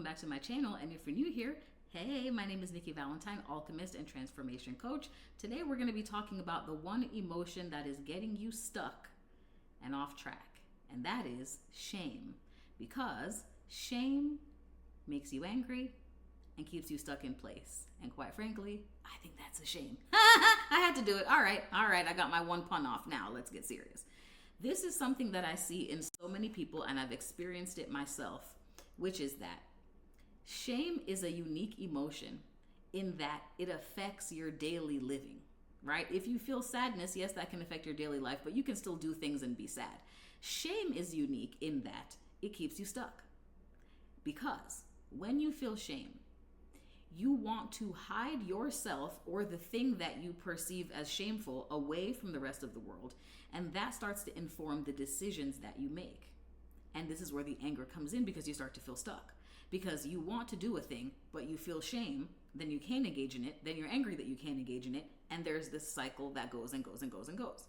welcome back to my channel. And if you're new here, hey, my name is Nikki Valentine, alchemist and transformation coach. Today we're going to be talking about the one emotion that is getting you stuck and off track, and that is shame. Because shame makes you angry and keeps you stuck in place. And quite frankly, I think that's a shame. I had to do it. All right, I got my one pun off. Now let's get serious. This is something that I see in so many people, and I've experienced it myself, which is that shame is a unique emotion in that it affects your daily living, right? If you feel sadness, yes, that can affect your daily life, but you can still do things and be sad. Shame is unique in that it keeps you stuck. Because when you feel shame, you want to hide yourself or the thing that you perceive as shameful away from the rest of the world, and that starts to inform the decisions that you make. And this is where the anger comes in, because you start to feel stuck. Because you want to do a thing, but you feel shame, then you can't engage in it, then you're angry that you can't engage in it, and there's this cycle that goes and goes and goes and goes.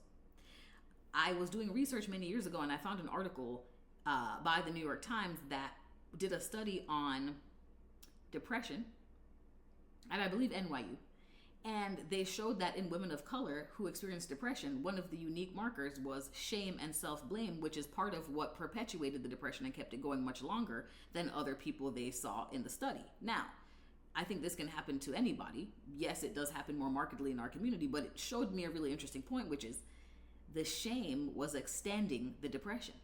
I was doing research many years ago, and I found an article by the New York Times that did a study on depression, and I believe NYU. And they showed that in women of color who experienced depression, one of the unique markers was shame and self-blame, which is part of what perpetuated the depression and kept it going much longer than other people they saw in the study. Now, I think this can happen to anybody. Yes, it does happen more markedly in our community, but it showed me a really interesting point, which is the shame was extending the depression.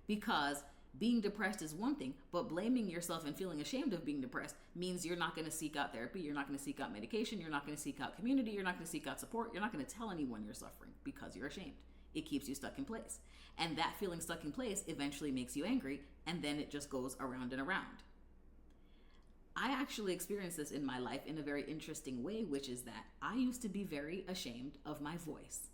Because being depressed is one thing, but blaming yourself and feeling ashamed of being depressed means you're not going to seek out therapy, you're not going to seek out medication, you're not going to seek out community, you're not going to seek out support, you're not going to tell anyone you're suffering because you're ashamed. It keeps you stuck in place. And that feeling stuck in place eventually makes you angry, and then it just goes around and around. I actually experienced this in my life in a very interesting way, which is that I used to be very ashamed of my voice.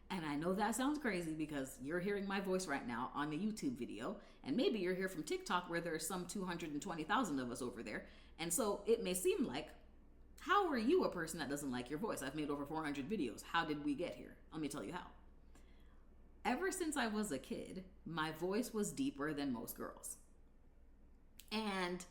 And I know that sounds crazy because you're hearing my voice right now on a YouTube video, and maybe you're here from TikTok where there's some 220,000 of us over there. And so it may seem like, how are you a person that doesn't like your voice? I've made over 400 videos. How did we get here? Let me tell you how. Ever since I was a kid, my voice was deeper than most girls. And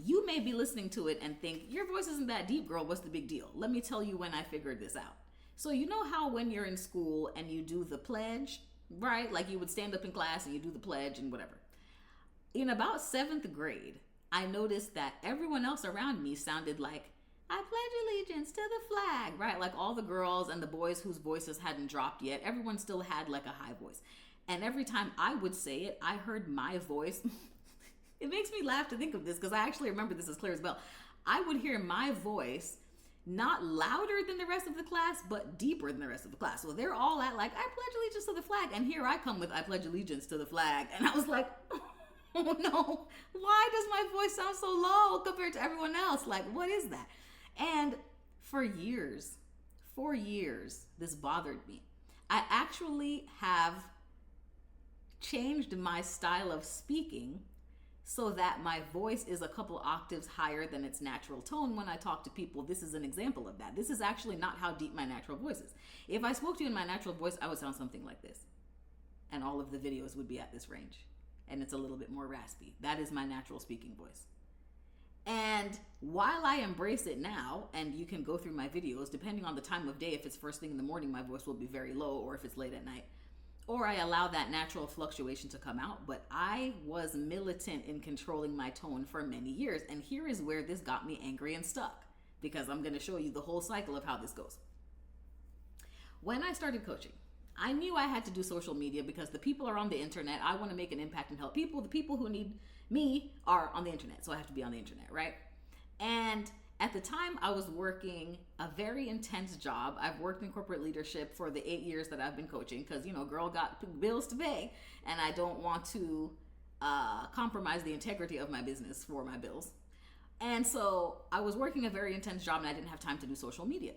you may be listening to it and think, your voice isn't that deep, girl. What's the big deal? Let me tell you when I figured this out. So you know how when you're in school and you do the pledge, right? Like you would stand up in class and you do the pledge and whatever. In about 7th grade, I noticed that everyone else around me sounded like, I pledge allegiance to the flag, right? Like all the girls and the boys whose voices hadn't dropped yet, everyone still had like a high voice. And every time I would say it, I heard my voice. It makes me laugh to think of this because I actually remember this as clear as bell. I would hear my voice not louder than the rest of the class, but deeper than the rest of the class. So they're all at like, I pledge allegiance to the flag. And here I come with, I pledge allegiance to the flag. And I was like, oh no, why does my voice sound so low compared to everyone else? Like, what is that? And for years, this bothered me. I actually have changed my style of speaking so that my voice is a couple octaves higher than its natural tone when I talk to people. This is an example of that. This is actually not how deep my natural voice is. If I spoke to you in my natural voice, I would sound something like this. And all of the videos would be at this range. And it's a little bit more raspy. That is my natural speaking voice. And while I embrace it now, and you can go through my videos, depending on the time of day, if it's first thing in the morning, my voice will be very low, or if it's late at night. Or I allow that natural fluctuation to come out, but I was militant in controlling my tone for many years. And here is where this got me angry and stuck, because I'm going to show you the whole cycle of how this goes. When I started coaching, I knew I had to do social media because the people are on the internet. I want to make an impact and help people. The people who need me are on the internet, so I have to be on the internet, right? And at the time, I was working a very intense job. I've worked in corporate leadership for the 8 years that I've been coaching because, you know, girl got bills to pay, and I don't want to compromise the integrity of my business for my bills. And so I was working a very intense job, and I didn't have time to do social media.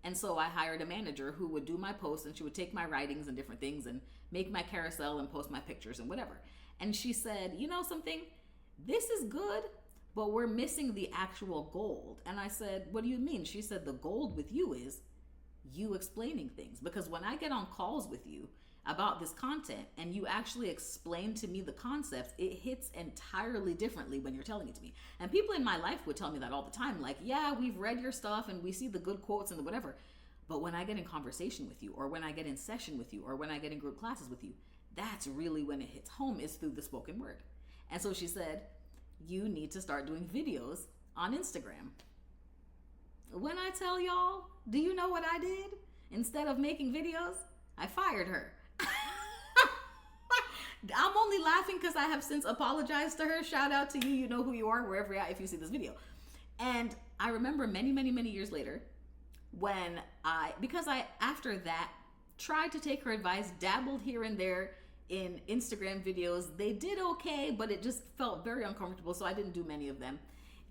And so I hired a manager who would do my posts, and she would take my writings and different things and make my carousel and post my pictures and whatever. And she said, you know something? This is good, but we're missing the actual gold. And I said, what do you mean? She said, the gold with you is you explaining things. Because when I get on calls with you, about this content and you actually explain to me the concepts, it hits entirely differently when you're telling it to me. And people in my life would tell me that all the time, like, yeah, we've read your stuff and we see the good quotes and the whatever. But when I get in conversation with you, or when I get in session with you, or when I get in group classes with you, that's really when it hits home, is through the spoken word. And so she said, you need to start doing videos on Instagram. When I tell y'all, do you know what I did? Instead of making videos, I fired her. I'm only laughing because I have since apologized to her. Shout out to you. You know who you are, wherever you're at, if you see this video. And I remember many, many, many years later when because I, after that, tried to take her advice, dabbled here and there in Instagram videos. They did okay, but it just felt very uncomfortable, so I didn't do many of them.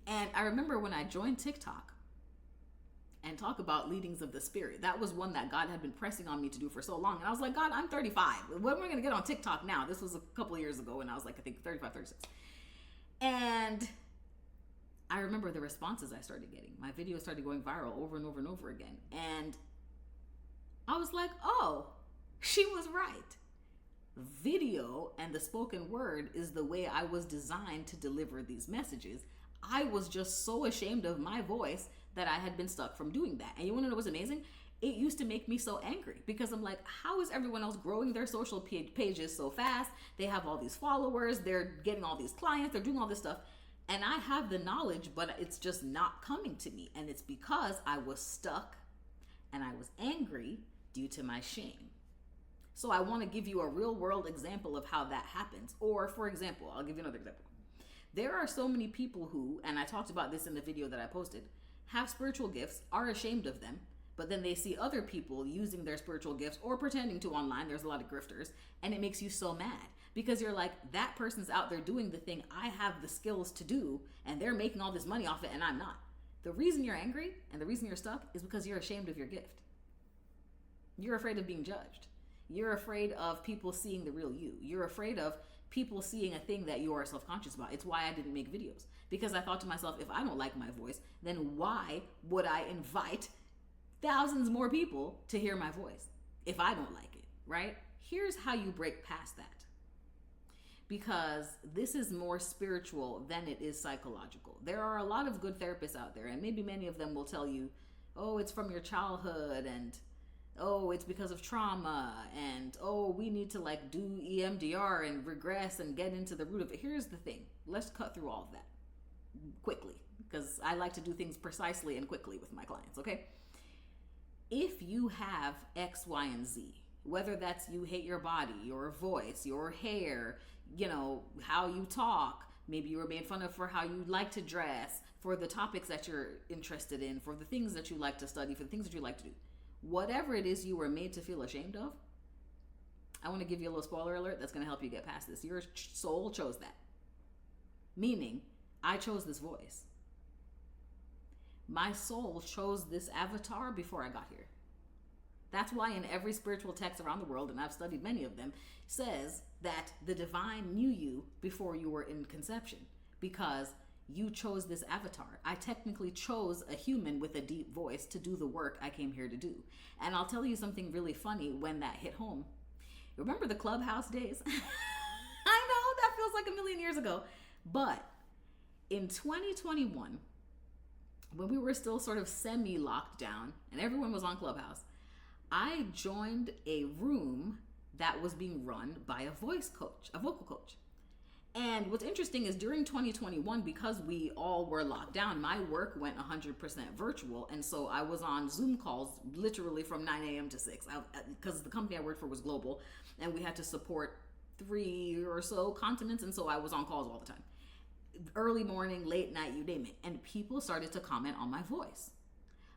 And I remember when I joined TikTok, and talk about leadings of the spirit. That was one that God had been pressing on me to do for so long. And I was like, God, I'm 35. When am I going to get on TikTok now? This was a couple of years ago, and I was like, I think 35, 36. And I remember the responses I started getting. My videos started going viral over and over and over again. And I was like, oh, she was right. Video and the spoken word is the way I was designed to deliver these messages. I was just so ashamed of my voice that I had been stuck from doing that. And you want to know what's amazing? It used to make me so angry because I'm like, how is everyone else growing their social pages so fast? They have all these followers, they're getting all these clients, they're doing all this stuff. And I have the knowledge, but it's just not coming to me. And it's because I was stuck and I was angry due to my shame. So I want to give you a real world example of how that happens. Or for example, I'll give you another example. There are so many people who, and I talked about this in the video that I posted, have spiritual gifts, are ashamed of them, but then they see other people using their spiritual gifts or pretending to online. There's a lot of grifters, and it makes you so mad because you're like, that person's out there doing the thing I have the skills to do, and they're making all this money off it, and I'm not. The reason you're angry and the reason you're stuck is because you're ashamed of your gift. You're afraid of being judged. You're afraid of people seeing the real you. You're afraid of people seeing a thing that you are self-conscious about. It's why I didn't make videos, because I thought to myself, if I don't like my voice, then why would I invite thousands more people to hear my voice if I don't like it, right? Here's how you break past that, because this is more spiritual than it is psychological. There are a lot of good therapists out there, and maybe many of them will tell you, oh, it's from your childhood, and oh, it's because of trauma, and oh, we need to like do EMDR and regress and get into the root of it. Here's the thing. Let's cut through all of that quickly, because I like to do things precisely and quickly with my clients, okay? If you have X, Y, and Z, whether that's you hate your body, your voice, your hair, you know, how you talk, maybe you were made fun of for how you like to dress, for the topics that you're interested in, for the things that you like to study, for the things that you like to do, whatever it is you were made to feel ashamed of, I want to give you a little spoiler alert that's going to help you get past this. Your soul chose that. Meaning, I chose this voice. My soul chose this avatar before I got here. That's why in every spiritual text around the world, and I've studied many of them, says that the divine knew you before you were in conception, because you chose this avatar. I technically chose a human with a deep voice to do the work I came here to do. And I'll tell you something really funny when that hit home. Remember the Clubhouse days? I know, that feels like a million years ago. But in 2021, when we were still sort of semi-locked down and everyone was on Clubhouse, I joined a room that was being run by a voice coach, a vocal coach. And what's interesting is during 2021, because we all were locked down, my work went 100% virtual. And so I was on Zoom calls literally from 9 a.m. to 6, because the company I worked for was global and we had to support 3 or so continents. And so I was on calls all the time. Early morning, late night, you name it. And people started to comment on my voice.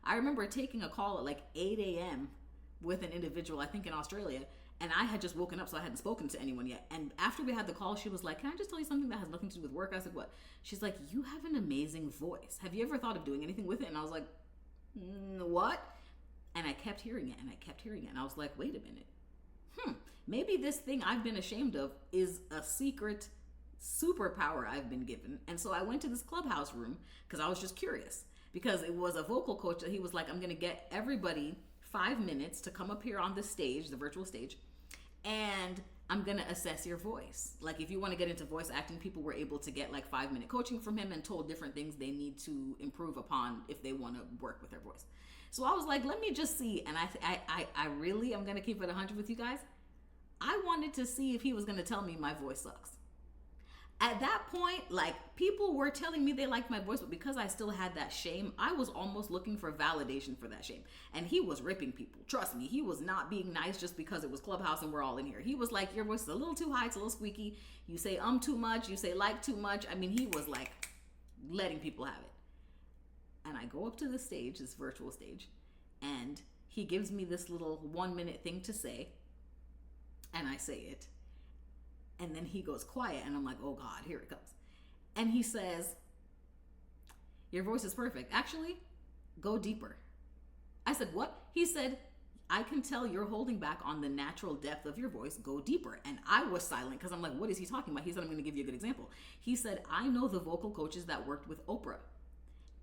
I remember taking a call at like 8 a.m. with an individual, I think in Australia, and I had just woken up, so I hadn't spoken to anyone yet. And after we had the call, she was like, can I just tell you something that has nothing to do with work? I said, what? She's like, you have an amazing voice. Have you ever thought of doing anything with it? And I was like, what? And I kept hearing it, and I kept hearing it. And I was like, wait a minute. Maybe this thing I've been ashamed of is a secret superpower I've been given. And so I went to this Clubhouse room because I was just curious. Because it was a vocal coach that he was like, I'm going to get everybody 5 minutes to come up here on the stage, the virtual stage, And I'm going to assess your voice. Like if you want to get into voice acting, people were able to get like 5-minute coaching from him and told different things they need to improve upon if they want to work with their voice. So I was like, let me just see. And I really, I'm going to keep it 100 with you guys. I wanted to see if he was going to tell me my voice sucks. At that point, like people were telling me they liked my voice, but because I still had that shame, I was almost looking for validation for that shame. And he was ripping people. Trust me, he was not being nice just because it was Clubhouse and we're all in here. He was like, your voice is a little too high, it's a little squeaky. You say too much, you say like too much. I mean, he was like letting people have it. And I go up to the stage, this virtual stage, and he gives me this little 1-minute thing to say. And I say it. And then he goes quiet and I'm like, oh God, here it comes. And he says, your voice is perfect. Actually, go deeper. I said, what? He said, I can tell you're holding back on the natural depth of your voice. Go deeper. And I was silent because I'm like, what is he talking about? He said, I'm going to give you a good example. He said, I know the vocal coaches that worked with Oprah.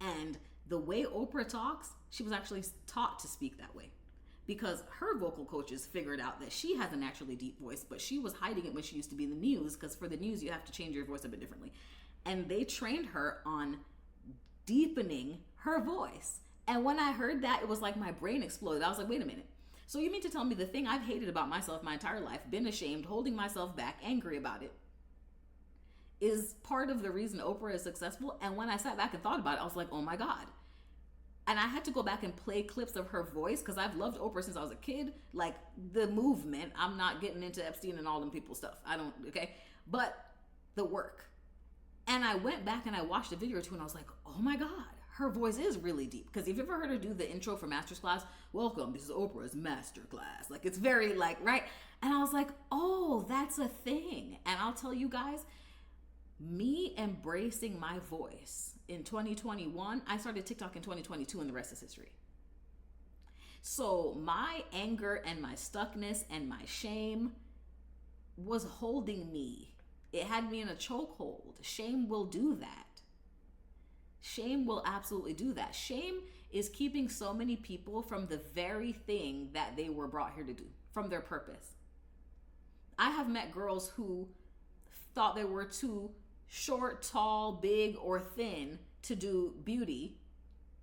And the way Oprah talks, she was actually taught to speak that way. Because her vocal coaches figured out that she has a naturally deep voice, but she was hiding it when she used to be in the news, because for the news, you have to change your voice a bit differently. And they trained her on deepening her voice. And when I heard that, it was like my brain exploded. I was like, wait a minute. So you mean to tell me the thing I've hated about myself my entire life, been ashamed, holding myself back, angry about it, is part of the reason Oprah is successful? And when I sat back and thought about it, I was like, oh my God. And I had to go back and play clips of her voice because I've loved Oprah since I was a kid. Like the movement, I'm not getting into Epstein and all them people stuff. I don't, okay? But the work. And I went back and I watched a video or two and I was like, oh my God, her voice is really deep. Because if you've ever heard her do the intro for Master's Class, welcome, this is Oprah's Master Class. Like it's very like, right? And I was like, oh, that's a thing. And I'll tell you guys, me embracing my voice in 2021, I started TikTok in 2022 and the rest is history. So my anger and my stuckness and my shame was holding me. It had me in a chokehold. Shame will do that. Shame will absolutely do that. Shame is keeping so many people from the very thing that they were brought here to do, from their purpose. I have met girls who thought they were too short, tall, big, or thin to do beauty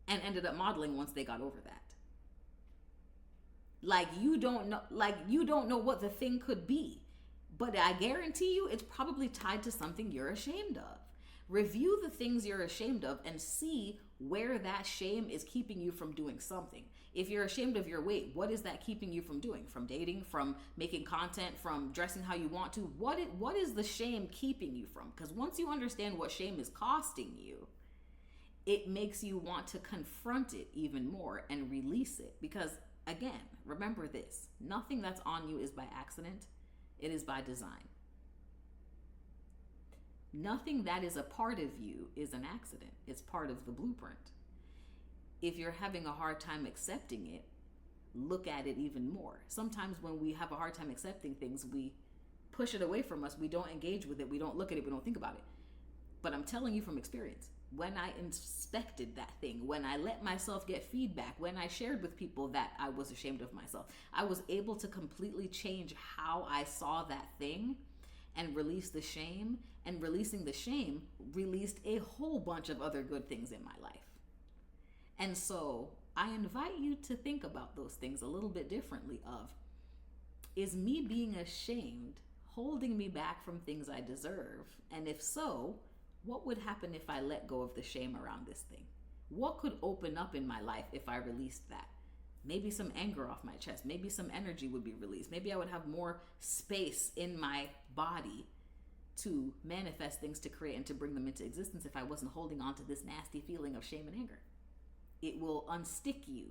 and ended up modeling once they got over that. Like you don't know what the thing could be, but I guarantee you it's probably tied to something you're ashamed of. Review the things you're ashamed of and see where that shame is keeping you from doing something. If you're ashamed of your weight, what is that keeping you from doing? From dating, from making content, from dressing how you want to? What is the shame keeping you from? Because once you understand what shame is costing you, it makes you want to confront it even more and release it. Because again, remember this, nothing that's on you is by accident. It is by design. Nothing that is a part of you is an accident. It's part of the blueprint. If you're having a hard time accepting it, look at it even more. Sometimes when we have a hard time accepting things, we push it away from us. We don't engage with it. We don't look at it. We don't think about it. But I'm telling you from experience, when I inspected that thing, when I let myself get feedback, when I shared with people that I was ashamed of myself, I was able to completely change how I saw that thing and release the shame. And releasing the shame released a whole bunch of other good things in my life. And so I invite you to think about those things a little bit differently of, is me being ashamed holding me back from things I deserve? And if so, what would happen if I let go of the shame around this thing? What could open up in my life if I released that? Maybe some anger off my chest. Maybe some energy would be released. Maybe I would have more space in my body to manifest things, to create and to bring them into existence if I wasn't holding on to this nasty feeling of shame and anger. It will unstick you,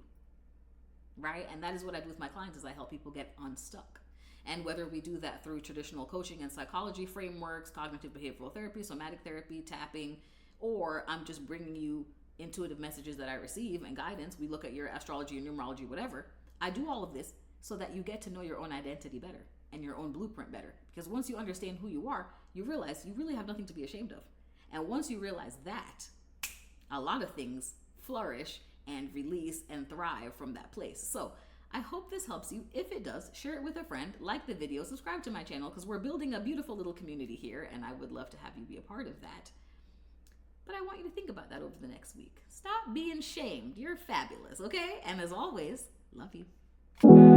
right? And that is what I do with my clients, is I help people get unstuck. And whether we do that through traditional coaching and psychology frameworks, cognitive behavioral therapy, somatic therapy, tapping, or I'm just bringing you intuitive messages that I receive and guidance, we look at your astrology or numerology, whatever. I do all of this so that you get to know your own identity better and your own blueprint better. Because once you understand who you are, you realize you really have nothing to be ashamed of. And once you realize that, a lot of things flourish and release and thrive from that place. So I hope this helps you. If it does, share it with a friend, like the video, subscribe to my channel, because we're building a beautiful little community here, and I would love to have you be a part of that. But I want you to think about that over the next week. Stop being shamed. You're fabulous, okay? And as always, love you.